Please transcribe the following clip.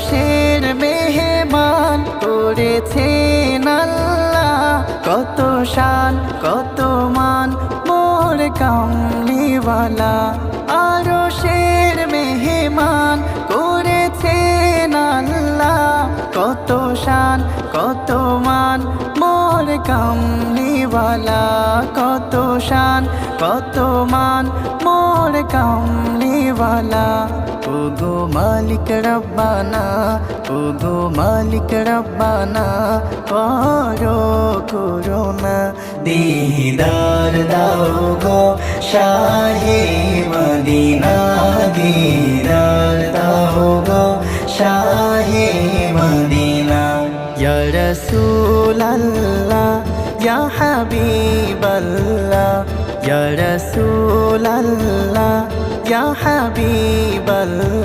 আরশের মেহমান করেছেন আল্লাহ, কত শান কত মান মোর কামলিওয়ালা। আরশের মেহমান করেছেন আল্লাহ, কত শান কত মান মোর কামলিওয়ালা। কত শান কত মান মোর কামলিওয়ালা। ওগো মালিক রব্বানা, ওগো মালিক রব্বানা, করো করুণা। দিদার দাও গো শাহে মদিনা, দিদার দাও গো শাহে মদিনা। ইয়া রাসূলাল্লাহ ইয়া হাবিবাল্লাহ, ইয়া রাসূলাল্লাহ ইয়া হাবিবাল্লাহ।